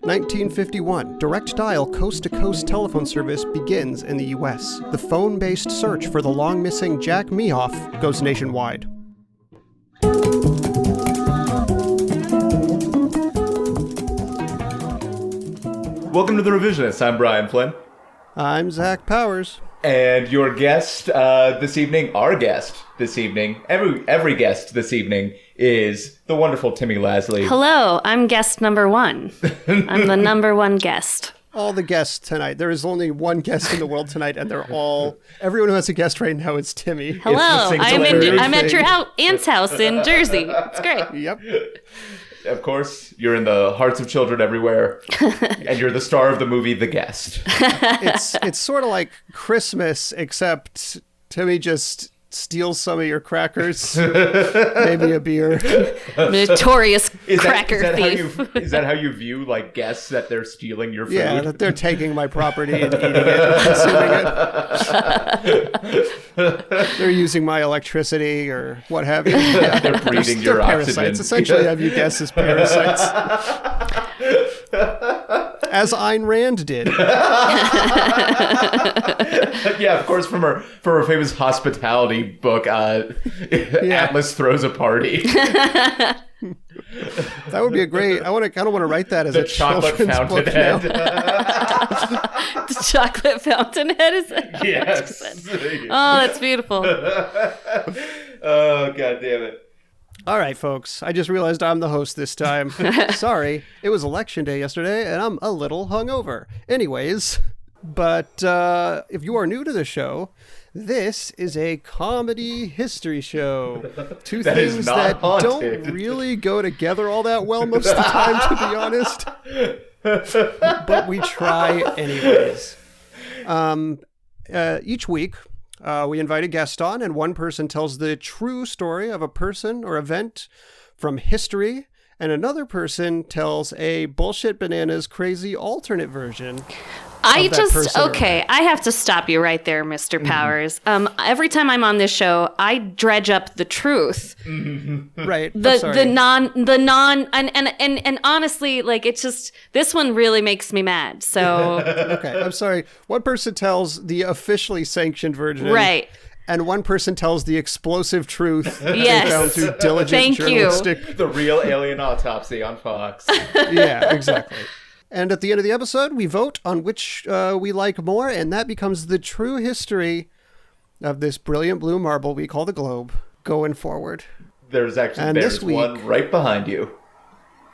1951, direct dial coast-to-coast telephone service begins in the U.S. The phone-based search for the long-missing Jack Meoff goes nationwide. Welcome to The Revisionists. I'm Brian Flynn. I'm Zach Powers. And your guest this evening, our guest this evening, every guest this evening is the wonderful Timmy Lasley. Hello, I'm guest number one. I'm the number one guest. All the guests tonight. There is only one guest in the world tonight, and everyone who has a guest right now is Timmy. Hello, I'm at your aunt's house in Jersey. It's great. Yep. Of course, you're in the hearts of children everywhere, and you're the star of the movie The Guest. It's sort of like Christmas, except Timmy just steals some of your crackers, maybe a beer. Notorious cracker thief. Is that how you view like guests, that they're stealing your food? Yeah, that they're taking my property and eating it and consuming it. They're using my electricity or what have you. Yeah. They're breathing your parasites. oxygen. Essentially, I view guests as parasites. As Ayn Rand did. Yeah, of course, from her famous hospitality book, Atlas Throws a Party. That would be a great. I kind of want to write that as the a chocolate fountainhead. The chocolate fountainhead is. Yes. Oh, that's beautiful. Oh, God damn it. All right, folks. I just realized I'm the host this time. Sorry. It was election day yesterday, and I'm a little hungover. Anyways, but if you are new to the show, this is a comedy history show. Two things that don't really go together all that well most of the time, to be honest. But we try anyways. Each week, we invite a guest on, and one person tells the true story of a person or event from history, and another person tells a bullshit bananas crazy alternate version. I have to stop you right there, Mr. Powers. Every time I'm on this show, I dredge up the truth. Right. And honestly, like, it's just, this one really makes me mad. So okay, I'm sorry. One person tells the officially sanctioned version. Right. And one person tells the explosive truth. Yes. Found through diligent journalistic. The real alien autopsy on Fox. Yeah, exactly. And at the end of the episode, we vote on which we like more, and that becomes the true history of this brilliant blue marble we call the globe going forward. There's one right behind you.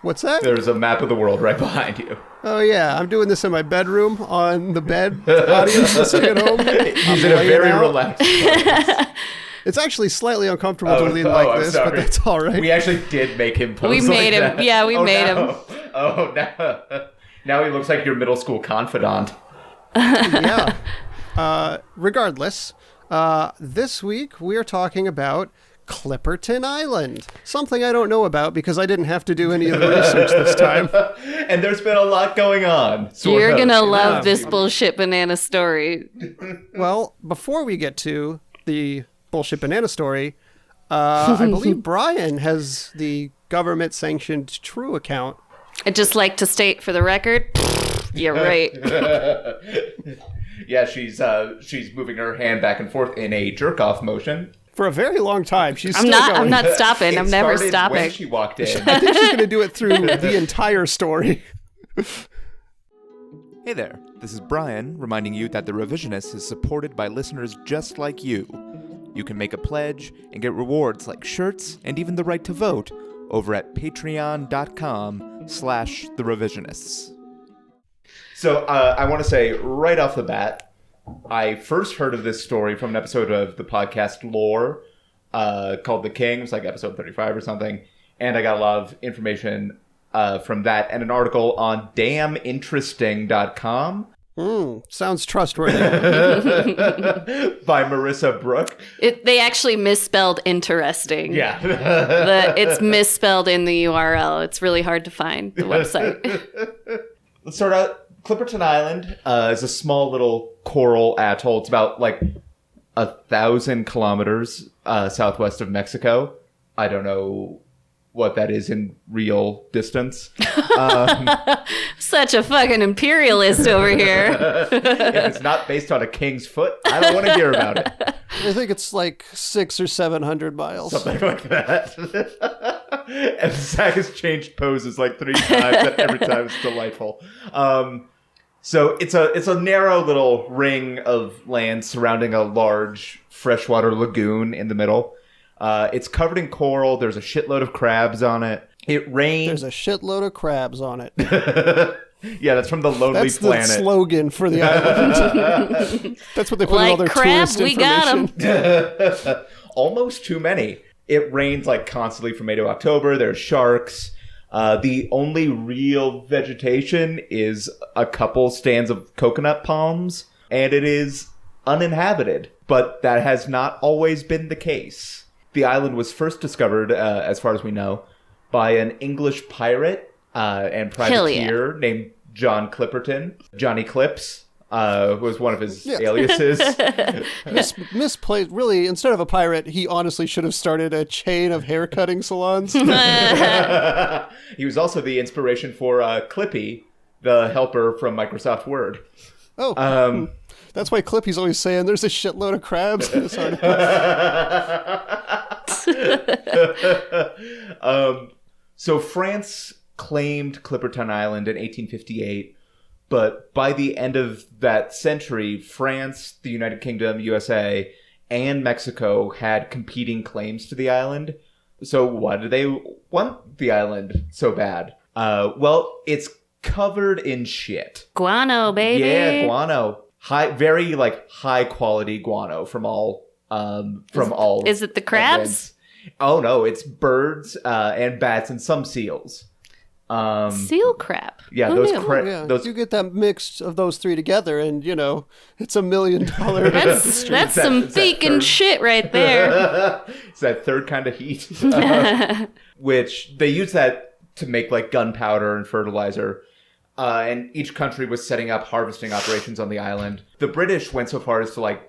What's that? There's a map of the world right behind you. Oh, yeah. I'm doing this in my bedroom on the bed. Audience listening at home. He's in a very relaxed place. It's actually slightly uncomfortable to lean like this, but that's all right. We actually did make him pose We made him. That. Yeah, we made him. Oh, no. Now he looks like your middle school confidant. Yeah. Regardless, this week we are talking about Clipperton Island. Something I don't know about because I didn't have to do any of the research this time. And there's been a lot going on. You're going to love this bullshit banana story. Well, before we get to the bullshit banana story, I believe Brian has the government-sanctioned true account. I'd just like to state for the record, you're right. Yeah, she's moving her hand back and forth in a jerk-off motion. For a very long time. I'm not stopping. I'm never stopping. When she walked in. I think she's going to do it through the entire story. Hey there, this is Brian reminding you that The Revisionist is supported by listeners just like you. You can make a pledge and get rewards like shirts and even the right to vote over at patreon.com/therevisionists. So I want to say right off the bat, I first heard of this story from an episode of the podcast Lore called The King. It was like episode 35 or something. And I got a lot of information from that and an article on damninteresting.com. Sounds trustworthy. By Marissa Brooke. They actually misspelled interesting. Yeah. It's misspelled in the URL. It's really hard to find the website. Let's start out. Clipperton Island is a small little coral atoll. It's about like 1,000 kilometers southwest of Mexico. I don't know what that is in real distance. Such a fucking imperialist over here. If it's not based on a king's foot, I don't want to hear about it. I think it's like 600 or 700 miles. Something like that. And Zach has changed poses like 3 times, and every time it's delightful. So it's a narrow little ring of land surrounding a large freshwater lagoon in the middle. It's covered in coral. There's a shitload of crabs on it. It rains. There's a shitload of crabs on it. Yeah, that's from the Lonely That's Planet. the slogan for the island. That's what they put in all Like their crab, tourist we got information. 'em. Almost too many. It rains like constantly from May to October. There's sharks. The only real vegetation is a couple stands of coconut palms, and it is uninhabited. But that has not always been the case. The island was first discovered, as far as we know, by an English pirate and privateer named John Clipperton. Johnny Clips was one of his aliases. Misplaced. Really, instead of a pirate, he honestly should have started a chain of haircutting salons. He was also the inspiration for Clippy, the helper from Microsoft Word. Oh, that's why Clippy's always saying there's a shitload of crabs in this article. So France claimed Clipperton Island in 1858, but by the end of that century, France, the United Kingdom, USA, and Mexico had competing claims to the island. So why do they want the island so bad? Well, it's covered in shit. Guano, baby. Yeah, guano. Very high quality guano from all. Is it the crabs? events. Oh no, it's birds and bats and some seals. Seal crab. Yeah, Who those knew? Yeah, those. you get that mix of those three together, and it's $1 million. That's some bacon shit right there. It's that third kind of heat, which they use that to make like gunpowder and fertilizer. And each country was setting up harvesting operations on the island. The British went so far as to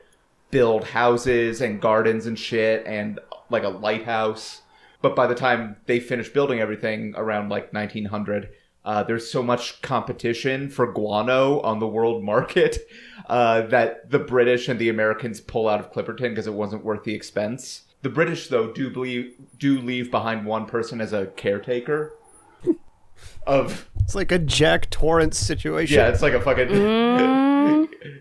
build houses and gardens and shit and like a lighthouse. But by the time they finished building everything around 1900, there's so much competition for guano on the world market that the British and the Americans pull out of Clipperton because it wasn't worth the expense. The British, though, do leave behind one person as a caretaker of... It's like a Jack Torrance situation. Yeah, it's like a fucking...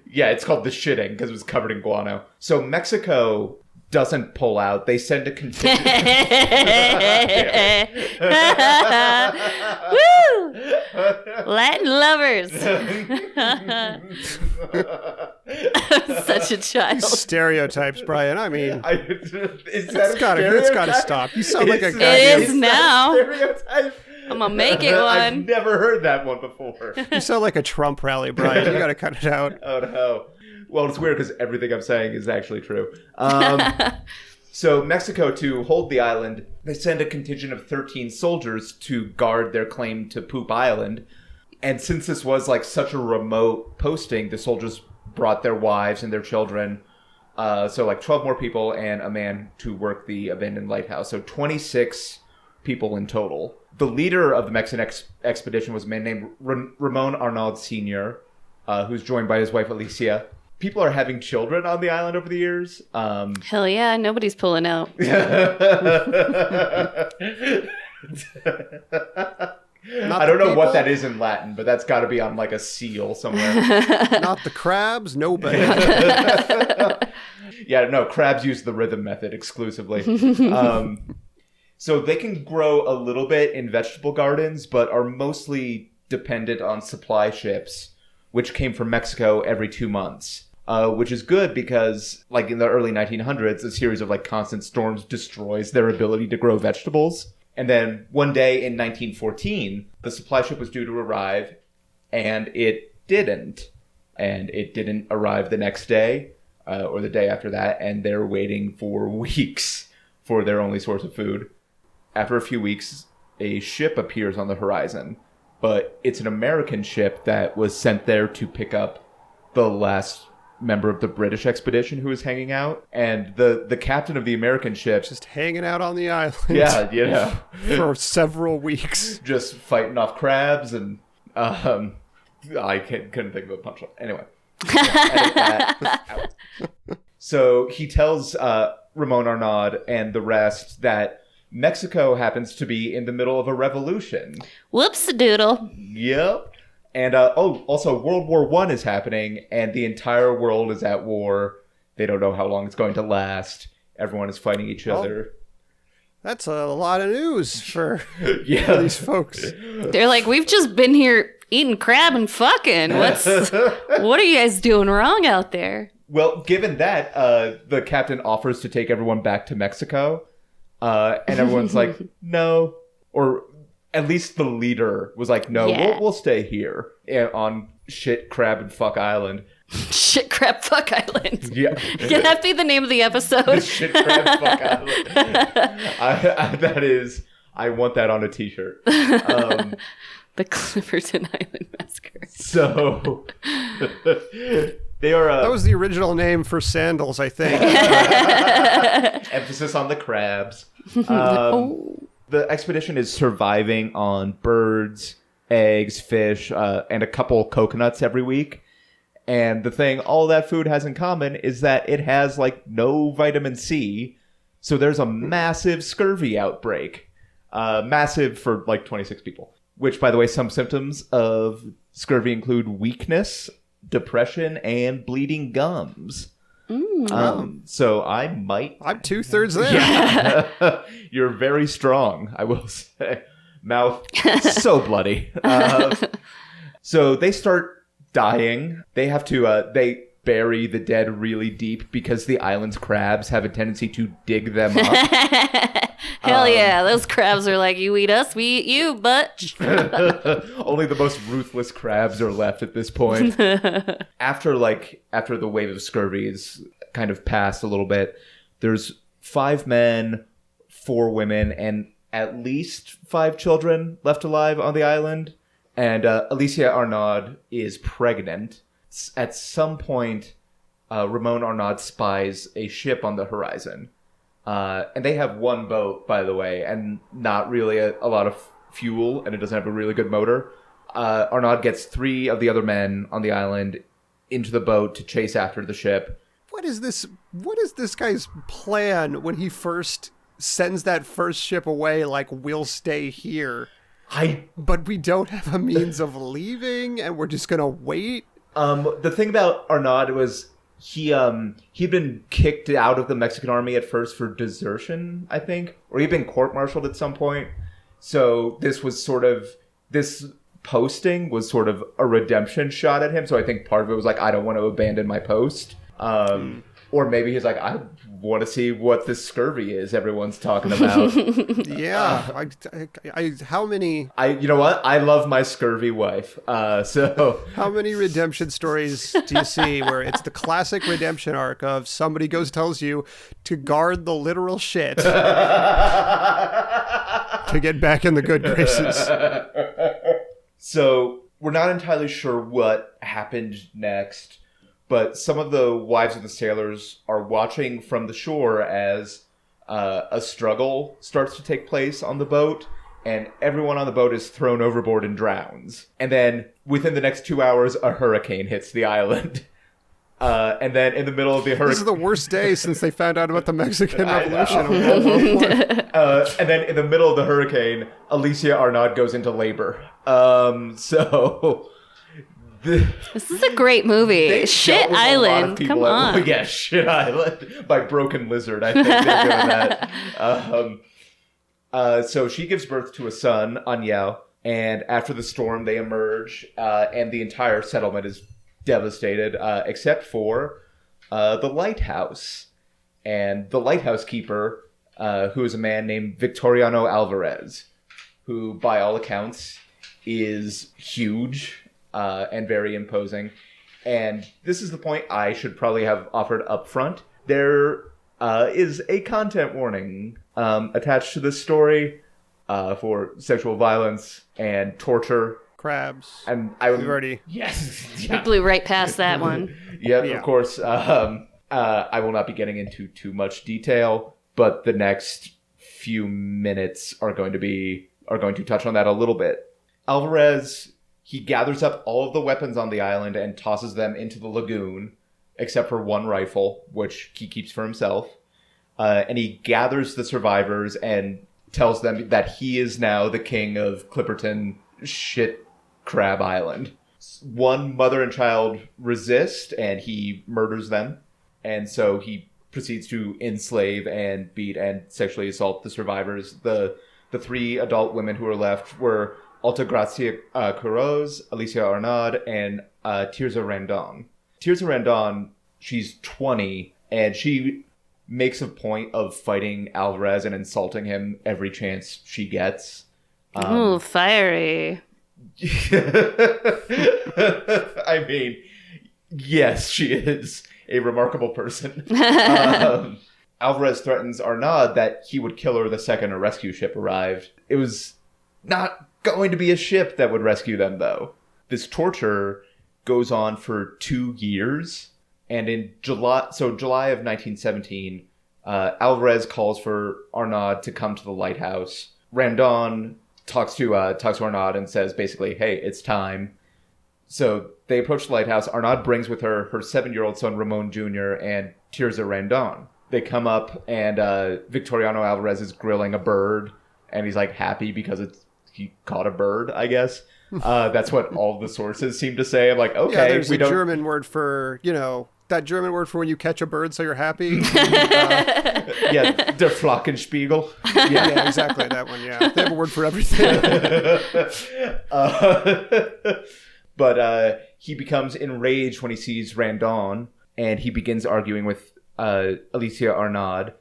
Yeah, it's called the shitting because it was covered in guano. So Mexico doesn't pull out. They send a contingent. Woo! Latin lovers. Such a child. Stereotypes, Brian. I mean, It's gotta stop. You sound like a guy. It is now. Stereotype. I'm gonna make it I've one. never heard that one before. You sound like a Trump rally, Brian. You gotta cut it out. Oh no. Well, it's weird because everything I'm saying is actually true. So Mexico, to hold the island, they send a contingent of 13 soldiers to guard their claim to Poop Island. And since this was such a remote posting, the soldiers brought their wives and their children. So 12 more people and a man to work the abandoned lighthouse. So 26 people in total. The leader of the Mexican expedition was a man named Ramon Arnaud Sr., who's joined by his wife Alicia. People are having children on the island over the years. Hell yeah, nobody's pulling out. I don't know what that is in Latin, but that's got to be on a seal somewhere. Not the crabs, nobody. Yeah, no, crabs use the rhythm method exclusively. So they can grow a little bit in vegetable gardens, but are mostly dependent on supply ships, which came from Mexico every 2 months. Which is good because, in the early 1900s, a series of, constant storms destroys their ability to grow vegetables. And then one day in 1914, the supply ship was due to arrive, and it didn't. And it didn't arrive the next day, or the day after that, and they're waiting for weeks for their only source of food. After a few weeks, a ship appears on the horizon, but it's an American ship that was sent there to pick up the last member of the British expedition who was hanging out, and the captain of the American ship Just hanging out on the island. yeah, you know, For several weeks. just fighting off crabs, and I couldn't think of a punchline. Anyway, edit that out. So he tells Ramon Arnaud and the rest that Mexico happens to be in the middle of a revolution. Whoops-a-doodle. Yep. And also World War I is happening, and the entire world is at war. They don't know how long it's going to last. Everyone is fighting each other. That's a lot of news for Yeah. these folks. They're like, we've just been here eating crab and fucking. What are you guys doing wrong out there? Well, given that, the captain offers to take everyone back to Mexico, and everyone's like, no. Or at least the leader was like, no, Yeah. we'll stay here on shit, crab, and fuck island. Shit, crap, fuck island. Yeah. Can that be the name of the episode? Shit, crab, fuck island. I want that on a t-shirt. The Clipperton Island Massacre. So they are That was the original name for sandals, I think. emphasis on the crabs. The expedition is surviving on birds, eggs, fish, and a couple coconuts every week. And the thing all that food has in common is that it has like no vitamin C. So there's a massive scurvy outbreak. Massive for like 26 people. Which, by the way, some symptoms of scurvy include weakness, depression, and bleeding gums. So I might... I'm 2/3 there. Yeah. You're very strong, I will say. Mouth so bloody. So they start dying. They have to... they bury the dead really deep because the island's crabs have a tendency to dig them up. Hell yeah, those crabs are like, you eat us, we eat you, but... Only the most ruthless crabs are left at this point. After the wave of scurvy is kind of passed a little bit, there's 5 men, 4 women, and at least 5 children left alive on the island. And Alicia Arnaud is pregnant. At some point, Ramon Arnaud spies a ship on the horizon. And they have 1 boat, by the way, and not really a lot of fuel, and it doesn't have a really good motor. Arnaud gets 3 of the other men on the island into the boat to chase after the ship. What is this guy's plan when he first sends that first ship away, like, we'll stay here, but we don't have a means of leaving, and we're just gonna wait? The thing about Arnaud was he'd been kicked out of the Mexican army at first for desertion, I think, or he'd been court-martialed at some point. So this posting was sort of a redemption shot at him. So I think part of it was like, I don't want to abandon my post. Or maybe he's like, I want to see what this scurvy is everyone's talking about. Yeah. How many You know what? I love my scurvy wife. So how many redemption stories do you see where it's the classic redemption arc of somebody tells you to guard the literal shit to get back in the good graces? So we're not entirely sure what happened next. But some of the wives of the sailors are watching from the shore as a struggle starts to take place on the boat, and everyone on the boat is thrown overboard and drowns. And then within the next 2 hours, a hurricane hits the island. And then in the middle of the hurricane... This is the worst day since they found out about the Mexican Revolution of World War I. And then in the middle of the hurricane, Alicia Arnaud goes into labor. This is a great movie. Shit Island. Come on. Yeah, Shit Island by Broken Lizard. I think they're doing that. So she gives birth to a son, Aniel, and after the storm, they emerge, and the entire settlement is devastated, except for the lighthouse. And the lighthouse keeper, who is a man named Victoriano Alvarez, who, by all accounts, is huge. And very imposing. And this is the point I should probably have offered up front. There is a content warning attached to this story for sexual violence and torture. crabs. And We've already... Yes. We Yeah. blew right past that one. Yep, Yeah. of course. I will not be getting into too much detail, but the next few minutes are going to touch on that a little bit. Alvarez, he gathers up all of the weapons on the island and tosses them into the lagoon, except for one rifle, which he keeps for himself. And he gathers the survivors and tells them that he is now the king of Clipperton Shit Crab Island. One mother and child resist, and he murders them. And so he proceeds to enslave and beat and sexually assault the survivors. The three adult women who were left were Altagracia Quiroz, Alicia Arnaud, and Tirza Randon. Tirza Randon, she's 20, and she makes a point of fighting Alvarez and insulting him every chance she gets. Ooh, fiery. I mean, yes, she is a remarkable person. Alvarez threatens Arnaud that he would kill her the second a rescue ship arrived. It was not going to be a ship that would rescue them, though. This torture goes on for 2 years, and in July of 1917, Alvarez calls for Arnaud to come to the lighthouse. Randon talks to Arnaud and says basically, "Hey, it's time." So they approach the lighthouse. Arnaud brings with her 7-year-old son Ramon Jr. and Tirza Randon. They come up, and Victoriano Alvarez is grilling a bird, and he's like happy because he caught a bird, I guess. That's what all the sources seem to say. I'm like, okay, yeah, there's a German word for, that German word for when you catch a bird so you're happy. Yeah, der Flockenspiegel. Yeah, exactly, that one, yeah. They have a word for everything. But he becomes enraged when he sees Randon, and he begins arguing with Alicia Arnaud.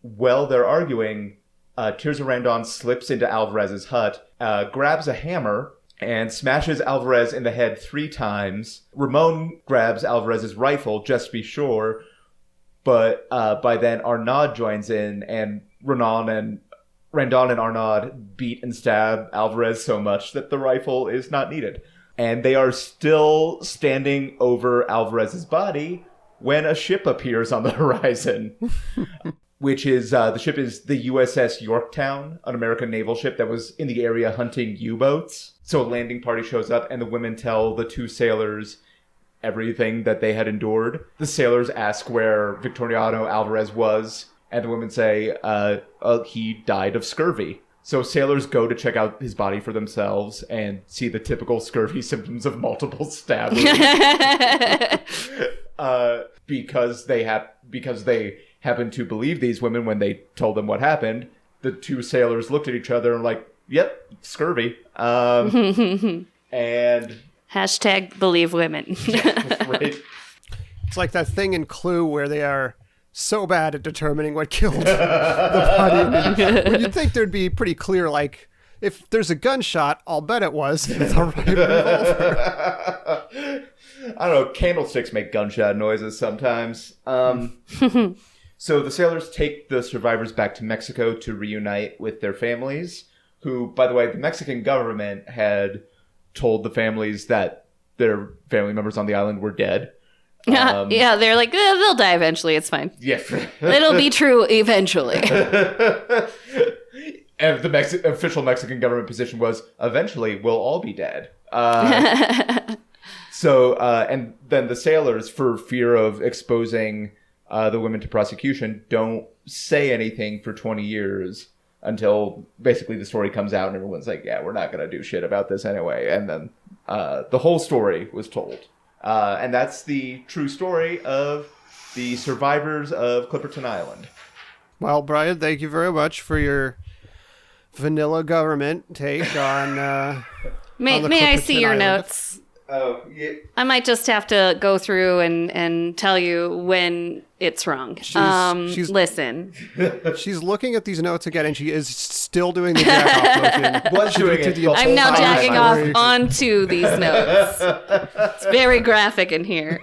While they're arguing, Tirza Randon slips into Alvarez's hut, grabs a hammer, and smashes Alvarez in the head 3 times. Ramon grabs Alvarez's rifle, just to be sure, but by then Arnaud joins in, and Randon and Arnaud beat and stab Alvarez so much that the rifle is not needed. And they are still standing over Alvarez's body when a ship appears on the horizon. Which is, the ship is the USS Yorktown, an American naval ship that was in the area hunting U-boats. So a landing party shows up, and the women tell the 2 sailors everything that they had endured. The sailors ask where Victoriano Alvarez was, and the women say he died of scurvy. So sailors go to check out his body for themselves and see the typical scurvy symptoms of multiple stabbings. Because they happened to believe these women when they told them what happened. The 2 sailors looked at each other and were like, "Yep, scurvy." And Hashtag believe women. right. It's like that thing in Clue where they are so bad at determining what killed the body. When you'd think there'd be pretty clear, like, if there's a gunshot, I'll bet it was the right revolver. I don't know, candlesticks make gunshot noises sometimes. So the sailors take the survivors back to Mexico to reunite with their families, who, by the way, the Mexican government had told the families that their family members on the island were dead. Yeah, they're like, they'll die eventually, it's fine. Yeah. It'll be true eventually. And the official Mexican government position was, eventually, we'll all be dead. So, and then the sailors, for fear of exposing the women to prosecution, don't say anything for 20 years until basically the story comes out and everyone's like, yeah, we're not going to do shit about this anyway. And then the whole story was told. And that's the true story of the survivors of Clipperton Island. Well, Brian, thank you very much for your vanilla government take on May I see your Island. notes? Oh, yeah. I might just have to go through and tell you when it's wrong. She's- Listen. She's looking at these notes again, and she is still doing the jack-off motion. Was doing it the I'm now whole time. jacking off onto these notes. It's very graphic in here.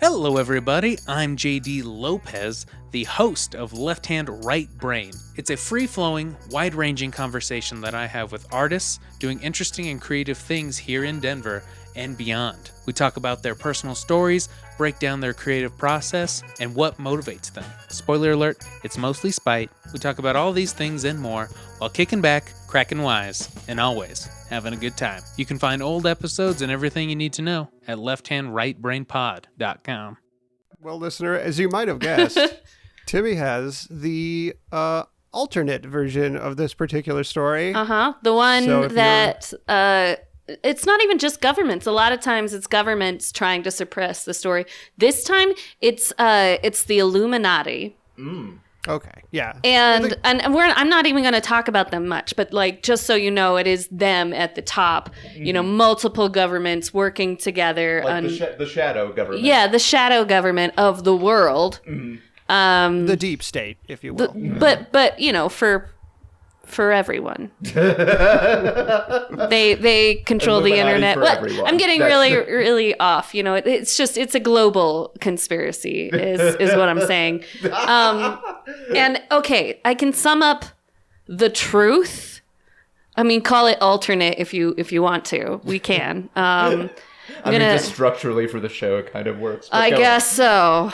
Hello, everybody. I'm JD Lopez, the host of Left Hand Right Brain. It's a free-flowing, wide-ranging conversation that I have with artists doing interesting and creative things here in Denver and beyond. We talk about their personal stories, break down their creative process, and what motivates them. Spoiler alert, it's mostly spite. We talk about all these things and more while kicking back, cracking wise, and always having a good time. You can find old episodes and everything you need to know at lefthandrightbrainpod.com. Well, listener, as you might have guessed, Timmy has the alternate version of this particular story. The one So that it's not even just governments. A lot of times it's governments trying to suppress the story. This time it's the Illuminati. Okay, yeah. And I'm not even going to talk about them much, but like just so you know, it is them at the top. You know, multiple governments working together. Like the shadow government. Yeah, the shadow government of the world. The deep state, if you will. But you know, for everyone. They control the Illuminati internet. for Well, everyone. I'm getting really off. You know, it's a global conspiracy is what I'm saying. And okay, I can sum up the truth. I mean, call it alternate if you want to. We can. I mean, just structurally for the show, it kind of works. I guess so.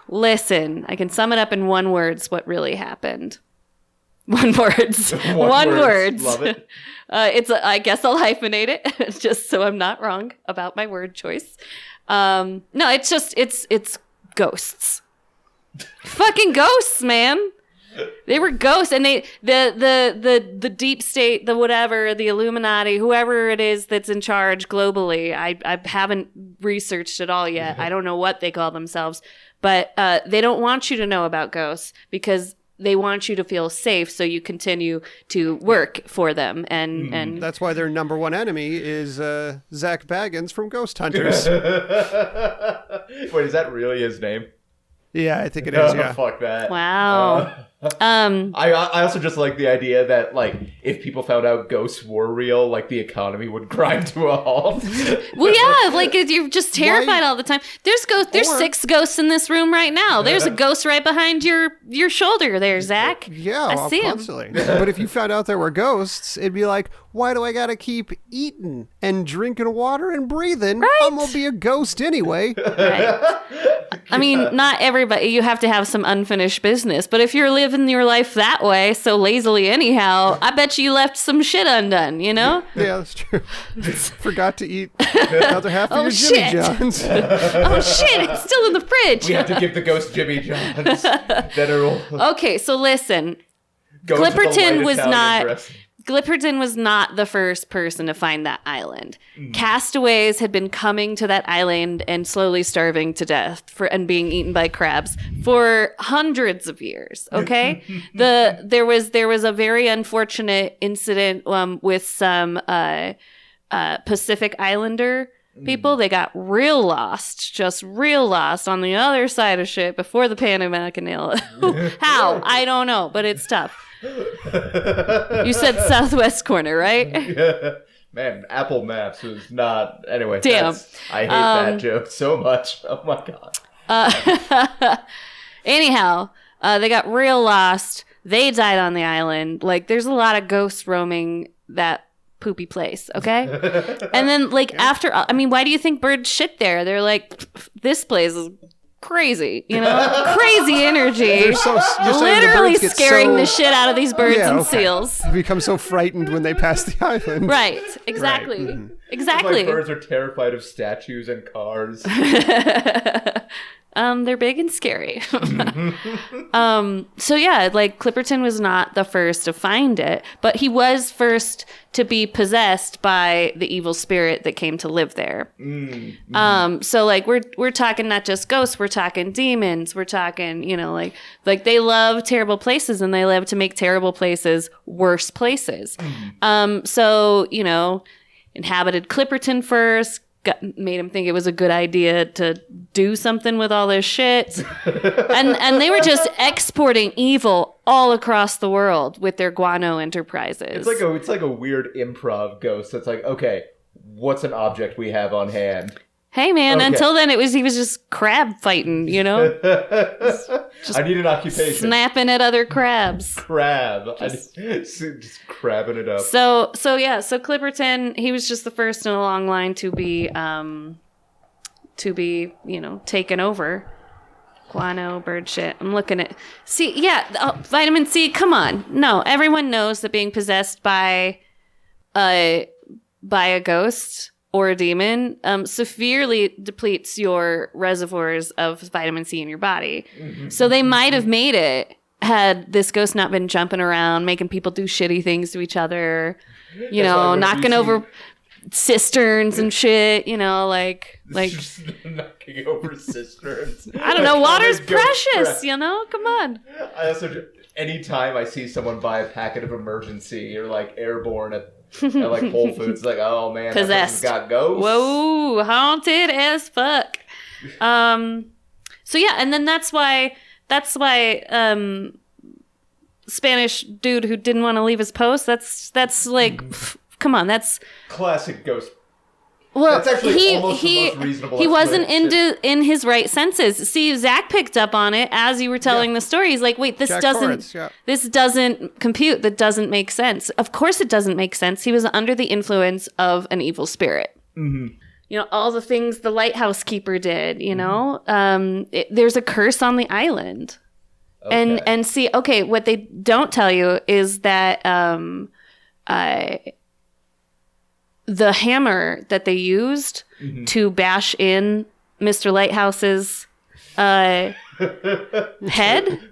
Listen, I can sum it up in one word's what really happened. One words. One words. Love it. I guess I'll hyphenate it just so I'm not wrong about my word choice. No, it's ghosts. Fucking ghosts, man. They were ghosts, and the deep state, the whatever, the Illuminati, whoever it is that's in charge globally. I haven't researched it all yet. I don't know what they call themselves, but they don't want you to know about ghosts because they want you to feel safe, so you continue to work for them, and That's why their number one enemy is Zach Baggins from Ghost Hunters. Wait, is that really his name? Yeah, I think it is, yeah. Fuck that. wow. I also just like the idea that, like, if people found out ghosts were real, like, the economy would grind to a halt. Well, yeah, like you're just terrified all the time. There's 6 ghosts in this room right now. There's a ghost right behind your shoulder there, Zach. Yeah, I see him. constantly. But if you found out there were ghosts, it'd be like, why do I gotta keep eating and drinking water and breathing? Right. I'm gonna be a ghost anyway. Right. I mean, not everybody. You have to have some unfinished business. But if you're living your life that way, so lazily anyhow, I bet you left some shit undone, you know? Yeah, that's true. Forgot to eat another half of your Jimmy shit. John's. Oh, shit, it's still in the fridge. We have to give the ghost Jimmy Johns that are Okay, so listen. go to the Clipperton light was Italian not... dressing. Clipperton was not the first person to find that island. Castaways had been coming to that island and slowly starving to death and being eaten by crabs for hundreds of years. Okay, there was a very unfortunate incident with some Pacific Islander people. They got just real lost on the other side of shit before the Panama Canal. How? I don't know, but it's tough. You said southwest corner, right? Yeah. Man, Apple Maps was not... Anyway, Damn. I hate that joke so much. Oh my god. Anyhow, they got real lost. They died on the island. Like, there's a lot of ghosts roaming that poopy place, okay? And then, like, after... I mean, why do you think birds shit there? They're like, this place is crazy, you know? Crazy energy. You're saying the Literally birds get scaring so- the shit out of these birds Yeah, and okay. seals. They become so frightened when they pass the island. Right, exactly. Right. Mhm. Exactly. Like birds are terrified of statues and cars. They're big and scary. So yeah, like Clipperton was not the first to find it, but he was first to be possessed by the evil spirit that came to live there. So like we're talking not just ghosts, we're talking demons, we're talking, you know, like they love terrible places and they love to make terrible places worse places. So, you know, inhabited Clipperton first, made him think it was a good idea to do something with all this shit. and they were just exporting evil all across the world with their guano enterprises. It's like a weird improv ghost that's like, okay, what's an object we have on hand? Hey man, Okay. until then he was just crab fighting, you know? I need an occupation. Snapping at other crabs. Crab. Just crabbing it up. So Clipperton, he was just the first in a long line to be taken over. Guano, bird shit. I'm looking at. See, yeah, vitamin C. Come on, no. Everyone knows that being possessed by a ghost or a demon severely depletes your reservoirs of vitamin C in your body. Mm-hmm. So they might have made it had this ghost not been jumping around, making people do shitty things to each other. You know, knocking over cisterns and shit, you know, like just knocking over cisterns. I don't know, water's precious, you know? Come on. I also, anytime I see someone buy a packet of Emergency or like Airborne at like Whole Foods, like, oh man, possessed, got ghosts. Whoa, haunted as fuck. So yeah, and then that's why Spanish dude who didn't want to leave his post, that's like come on, that's classic ghost. Well, that's actually almost the most reasonable. He wasn't in his right senses. See, Zach picked up on it as you were telling the story. He's like, "Wait, this doesn't compute. That doesn't make sense." Of course, it doesn't make sense. He was under the influence of an evil spirit. Mm-hmm. You know, all the things the lighthouse keeper did. You know, there's a curse on the island, and see, okay, what they don't tell you is that the hammer that they used to bash in Mr. Lighthouse's head.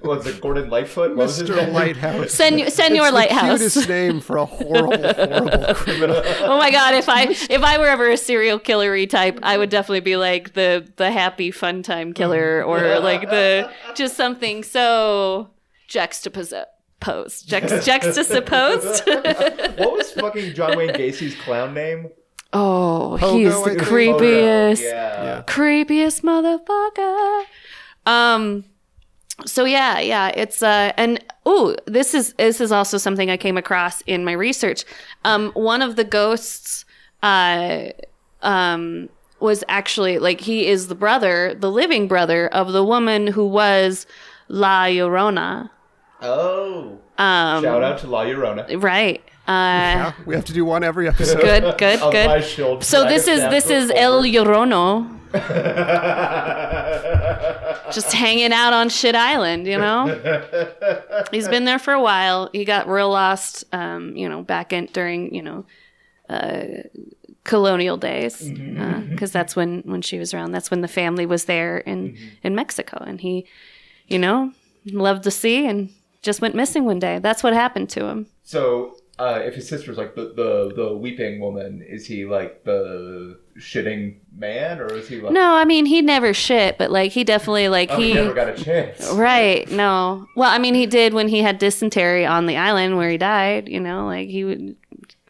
Was it Gordon Lightfoot? Mr. Lighthouse. Senor Lighthouse. It's the cutest name for a horrible criminal. Oh my god! If I were ever a serial killery type, I would definitely be like the happy fun time killer, or like the just something so juxtaposed. Juxtaposed. What was fucking John Wayne Gacy's clown name? Oh, Pogo, he's the creepiest, creepiest motherfucker. So yeah, it's and this is also something I came across in my research. One of the ghosts was actually, like, he is the living brother of the woman who was La Llorona. Oh. Shout out to La Llorona. Right. Yeah, we have to do one every episode. Good. So this is El Llorono. Just hanging out on Shit Island, you know? He's been there for a while. He got real lost, back during colonial days, because that's when she was around. That's when the family was there in Mexico, and he, loved the sea and just went missing one day. That's what happened to him. So, if his sister's like the weeping woman, is he like the shitting man, or is he like... No, I mean, he never shit, but like he definitely he never got a chance. Right? No. Well, I mean, he did when he had dysentery on the island where he died. Like he would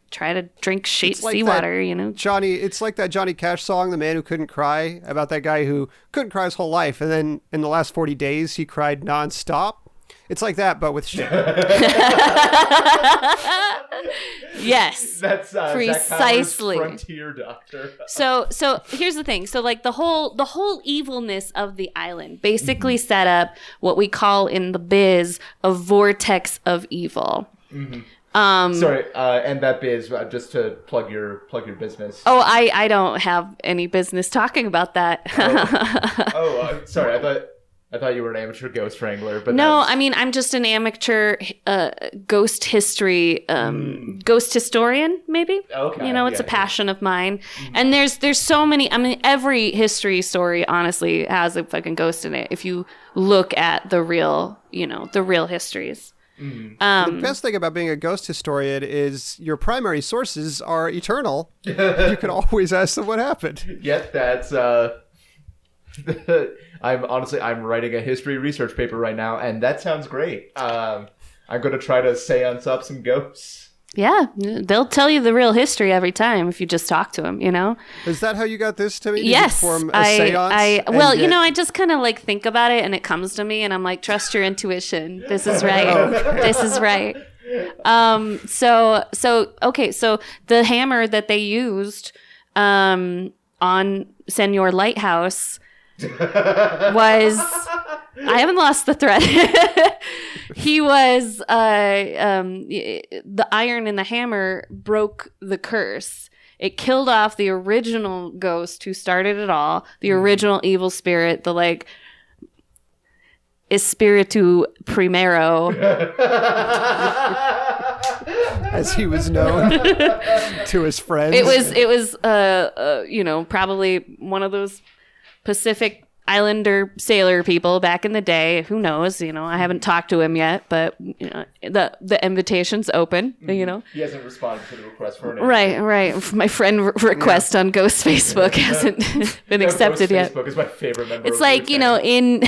try to drink seawater. Johnny, it's like that Johnny Cash song, "The Man Who Couldn't Cry," about that guy who couldn't cry his whole life, and then in the last 40 days he cried nonstop. It's like that, but with shit. Yes, that's precisely. Frontier Doctor. So here's the thing. So like the whole evilness of the island basically set up what we call in the biz a vortex of evil. Mm-hmm. Sorry, and that biz, just to plug your business. Oh, I don't have any business talking about that. Sorry, I thought you were an amateur ghost wrangler, but no, I mean, I'm just an amateur ghost history ghost historian, maybe. Okay, it's a passion of mine, and there's so many. I mean, every history story honestly has a fucking ghost in it. If you look at the real histories. Mm-hmm. The best thing about being a ghost historian is your primary sources are eternal. You can always ask them what happened. Yep, that's. I'm writing a history research paper right now, and that sounds great. I'm going to try to seance up some ghosts. Yeah, they'll tell you the real history every time if you just talk to them, Is that how you got this to me? Did yes. you perform a seance? I just kind of like think about it and it comes to me and I'm like, trust your intuition. This is right. This is right. So the hammer that they used, on Senor Lighthouse was, I haven't lost the thread. He was, the iron in the hammer broke the curse. It killed off the original ghost who started it all, the original evil spirit, the like Espiritu Primero, as he was known to his friends. It was probably one of those Pacific Islander sailor people back in the day. Who knows? I haven't talked to him yet, but the invitation's open. He hasn't responded to the request for an Right. My friend request on Ghost Facebook hasn't been accepted Ghost yet. Facebook is my favorite member. It's of like in.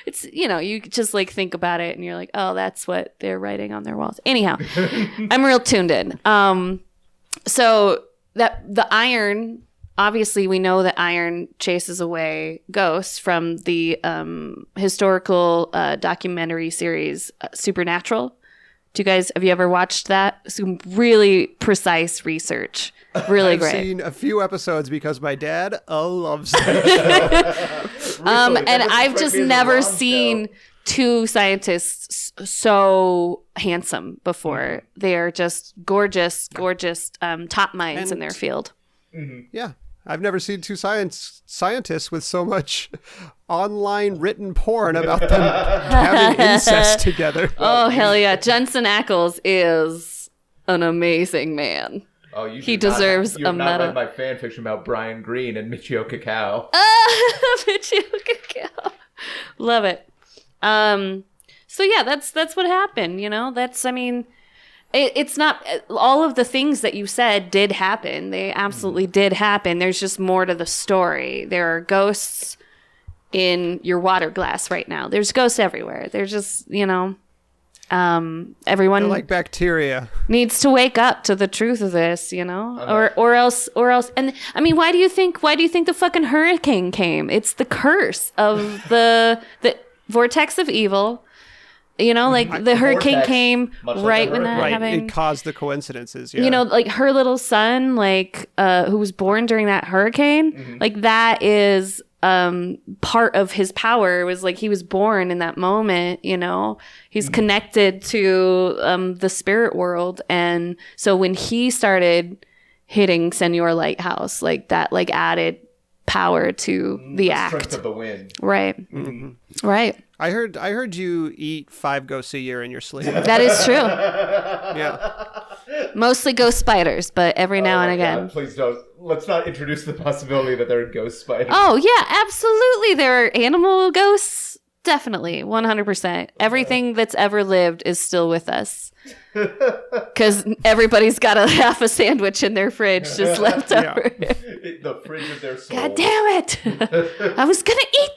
it's you just like think about it and you're like, oh, that's what they're writing on their walls. Anyhow, I'm real tuned in. So that the iron. Obviously, we know that iron chases away ghosts from the historical documentary series Supernatural. Have you ever watched that? Some really precise research. Really great. I've seen a few episodes because my dad loves it. And I've just never seen two scientists so handsome before. They are just gorgeous top minds in their field. Mm-hmm. Yeah. I've never seen two scientists with so much online written porn about them having incest together. Oh, hell yeah. Jensen Ackles is an amazing man. Oh, he deserves a medal. You have not read my fan fiction about Brian Greene and Michio Kaku. Michio Kaku. Love it. So yeah, that's what happened, It's not all of the things that you said did happen. They absolutely did happen. There's just more to the story. There are ghosts in your water glass right now. There's ghosts everywhere. They're just, everyone They're like bacteria. needs to wake up to the truth of this, or else. And I mean, why do you think the fucking hurricane came? It's the curse of the vortex of evil. The hurricane came right when that happened. It caused the coincidences. Yeah. Like her little son, who was born during that hurricane, that is part of his power. Was like he was born in that moment. He's connected to the spirit world, and so when he started hitting Senor Lighthouse, that added power to the act. Strength of the wind. Right. Mm-hmm. Right. I heard you eat 5 ghosts a year in your sleep. That is true. Yeah. Mostly ghost spiders, but every now and again. God, please don't. Let's not introduce the possibility that there are ghost spiders. Oh, yeah, absolutely. There are animal ghosts. Definitely. 100%. Everything that's ever lived is still with us. Because everybody's got a half a sandwich in their fridge just left over. The fridge of their soul. God damn it. I was going to eat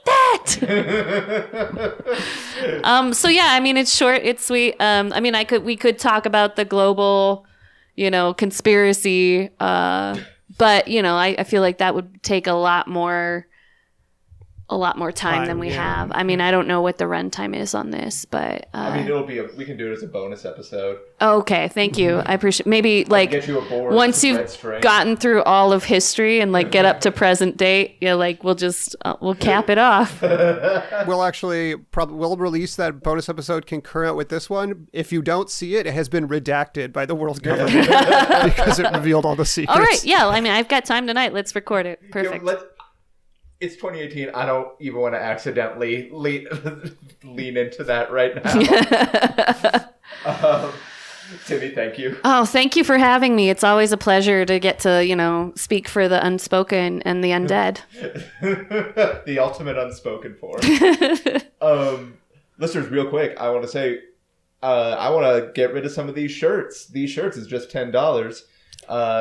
that. So yeah, I mean, it's short, it's sweet. We could talk about the global, conspiracy. But, I feel like that would take a lot more time than we have. I mean, I don't know what the runtime is on this, but we can do it as a bonus episode. Okay, thank you. I appreciate. Maybe get you aboard once you've gotten through all of history and get up to present date, we'll cap it off. We'll actually we'll release that bonus episode concurrent with this one. If you don't see it, it has been redacted by the world government because it revealed all the secrets. All right, yeah. I've got time tonight. Let's record it. Perfect. It's 2018. I don't even want to accidentally lean into that right now. Timmy, thank you. Oh, thank you for having me. It's always a pleasure to get to, speak for the unspoken and the undead. The ultimate unspoken form. Listeners, real quick, I want to say, I want to get rid of some of these shirts. These shirts is just $10.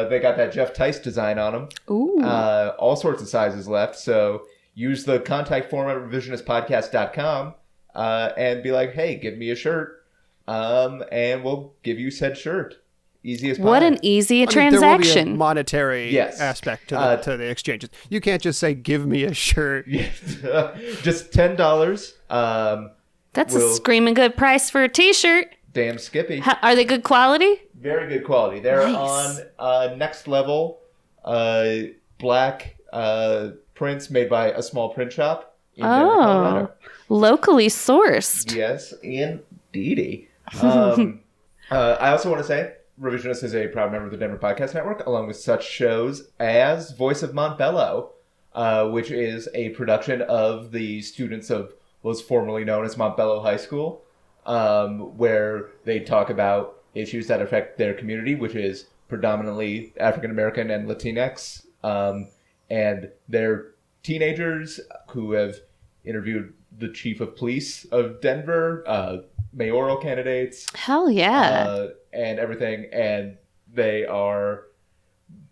They got that Jeff Tice design on them. Ooh. All sorts of sizes left. So use the contact form at revisionistpodcast.com and be like, hey, give me a shirt. And we'll give you said shirt. Easy as possible. What an easy transaction. There will be a monetary aspect to the exchanges. You can't just say, give me a shirt. Just $10. That's a screaming good price for a t-shirt. Damn Skippy. Are they good quality? Very good quality. They're nice. on Next Level. black prints made by a small print shop in Denver, Colorado. Locally sourced. Yes, indeedy. I also want to say, Revisionist is a proud member of the Denver Podcast Network, along with such shows as Voice of Montbello, which is a production of the students of what was formerly known as Montbello High School, where they talk about issues that affect their community, which is predominantly African American and Latinx, and they're teenagers who have interviewed the chief of police of Denver, mayoral candidates. Hell yeah. And everything, and they are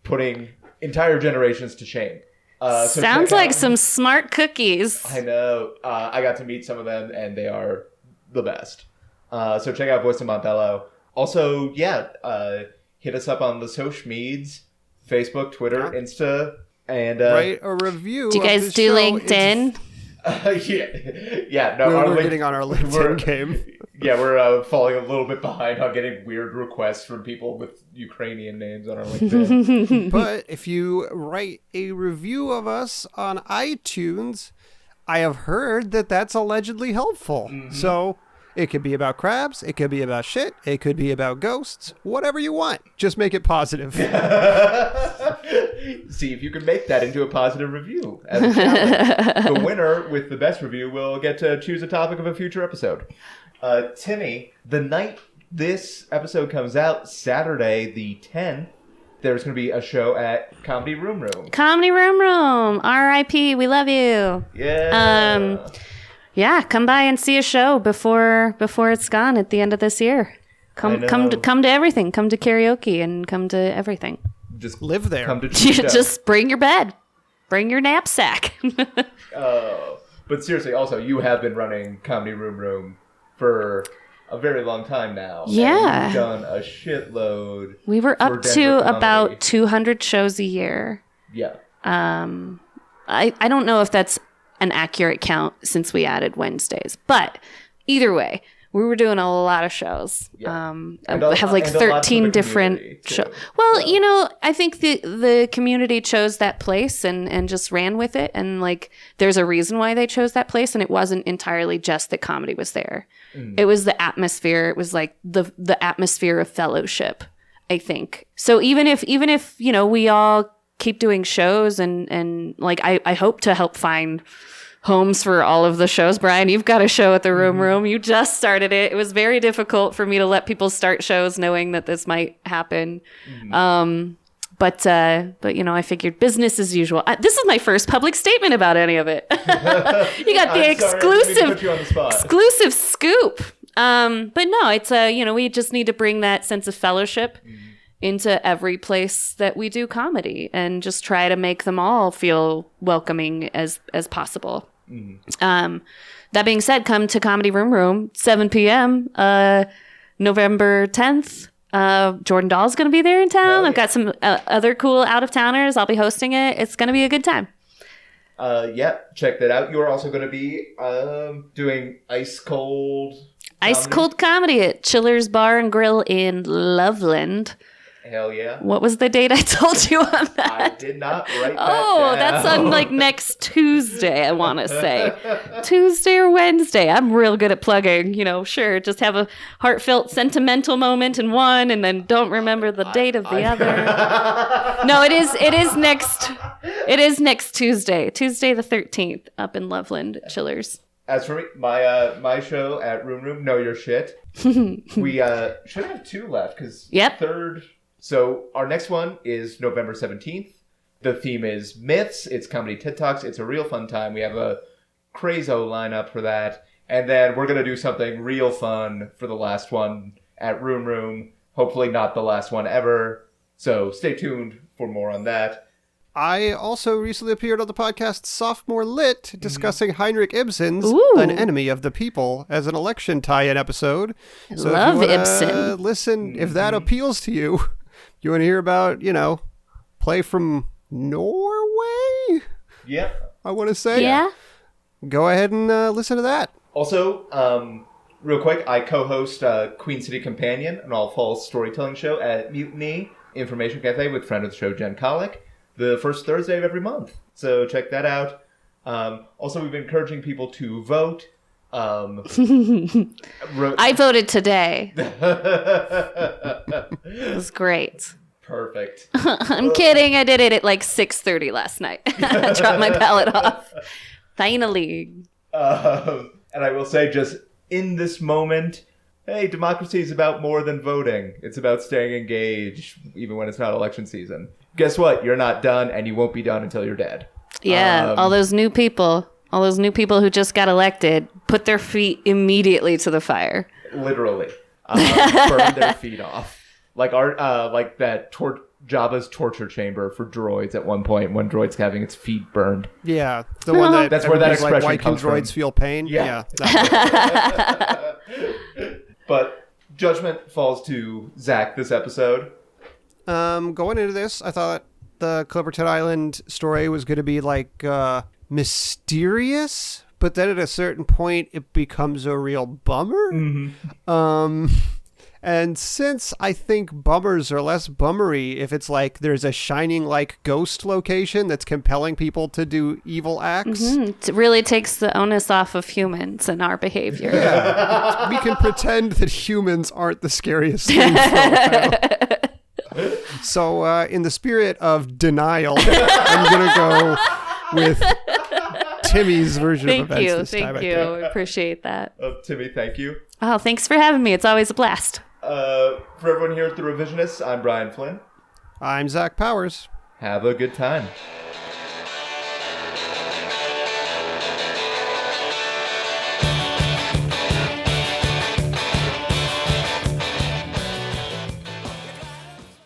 putting entire generations to shame. So sounds like some smart cookies. I know. I got to meet some of them, and they are the best. So check out Voice of Montbello. Also, hit us up on the social meds, Facebook, Twitter, Insta, and write a review. Do you guys do LinkedIn? No, we're getting on our LinkedIn game. Yeah, we're falling a little bit behind on getting weird requests from people with Ukrainian names on our LinkedIn. But if you write a review of us on iTunes, I have heard that that's allegedly helpful. Mm-hmm. So it could be about crabs, it could be about shit, it could be about ghosts, whatever you want. Just make it positive. See if you can make that into a positive review as a challenge. The winner with the best review will get to choose a topic of a future episode. Timmy, the night this episode comes out, Saturday the 10th, there's going to be a show at Comedy Room Room. Comedy Room Room. R.I.P. We love you. Yeah. Yeah, come by and see a show before it's gone at the end of this year. Come to everything. Come to karaoke and come to everything. Just live there. Come to just bring your bed. Bring your knapsack. But seriously, also, you have been running Comedy Room Room for a very long time now. Yeah. And you've done a shitload. We were up to about 200 shows a year. Yeah. I don't know if that's an accurate count since we added Wednesdays, but either way, we were doing a lot of shows. Yeah. I have like 13 different shows. Well, I think the community chose that place and just ran with it. And like, there's a reason why they chose that place. And it wasn't entirely just that comedy was there. It was the atmosphere. It was like the atmosphere of fellowship, I think. So even if, we all keep doing shows and like, I hope to help find homes for all of the shows. Brian, you've got a show at the Room. You just started it. It was very difficult for me to let people start shows knowing that this might happen. But I figured business as usual. This is my first public statement about any of it. You got the exclusive scoop. But no, it's we just need to bring that sense of fellowship into every place that we do comedy and just try to make them all feel welcoming as possible. That being said, come to Comedy Room, 7 p.m. November 10th. Jordan Dahl's going to be there in town. I've got some other cool out-of-towners. I'll be hosting it. It's going to be a good time. Check that out. You're also going to be doing ice cold comedy at Chiller's Bar and Grill in Loveland. Hell yeah. What was the date I told you on that? I did not write that down. That's on like next Tuesday, I want to say. Tuesday or Wednesday. I'm real good at plugging, sure. Just have a heartfelt, sentimental moment in one and then don't remember the date of the other. No, it is next Tuesday. Tuesday the 13th up in Loveland at Chillers. As for me, my show at Room, Know Your Shit. We should have 2 left because third. So our next one is November 17th. The theme is myths. It's comedy TED Talks. It's a real fun time. We have a crazo lineup for that. And then we're going to do something real fun for the last one at Room. Hopefully not the last one ever. So stay tuned for more on that. I also recently appeared on the podcast Sophomore Lit discussing Heinrich Ibsen's An Enemy of the People as an election tie-in episode. So love if you Ibsen. Listen, if that appeals to you, you want to hear about, play from Norway? Yeah. I want to say. Yeah. Go ahead and listen to that. Also, real quick, I co-host Queen City Companion, an all-fall storytelling show at Mutiny Information Cafe with friend of the show, Jen Colick. the first Thursday of every month. So check that out. Also, we've been encouraging people to vote. I voted today. It was great. Perfect. I'm kidding. I did it at like 6:30 last night. I dropped my ballot off. Finally. And I will say, just in this moment, hey, democracy is about more than voting. It's about staying engaged, even when it's not election season. Guess what? You're not done, and you won't be done until you're dead. Yeah, all those new people who just got elected, put their feet immediately to the fire. Literally. Burn their feet off. Like that Jabba's torture chamber for droids at one point when droids having its feet burned. Yeah, the one That's where that expression why can comes droids from. feel pain? Yeah. But judgment falls to Zach this episode. Going into this, I thought the Clipperton Island story was going to be like mysterious, but then at a certain point it becomes a real bummer. Mm-hmm. And since I think bummers are less bummery if it's like there's a shining like ghost location that's compelling people to do evil acts. Mm-hmm. It really takes the onus off of humans and our behavior. Yeah. We can pretend that humans aren't the scariest thing for a while. So in the spirit of denial, I'm going to go with Timmy's version of events this time. Thank you. I appreciate that. Timmy, thank you. Oh, thanks for having me. It's always a blast. For everyone here at The Revisionists, I'm Brian Flynn. I'm Zach Powers. Have a good time.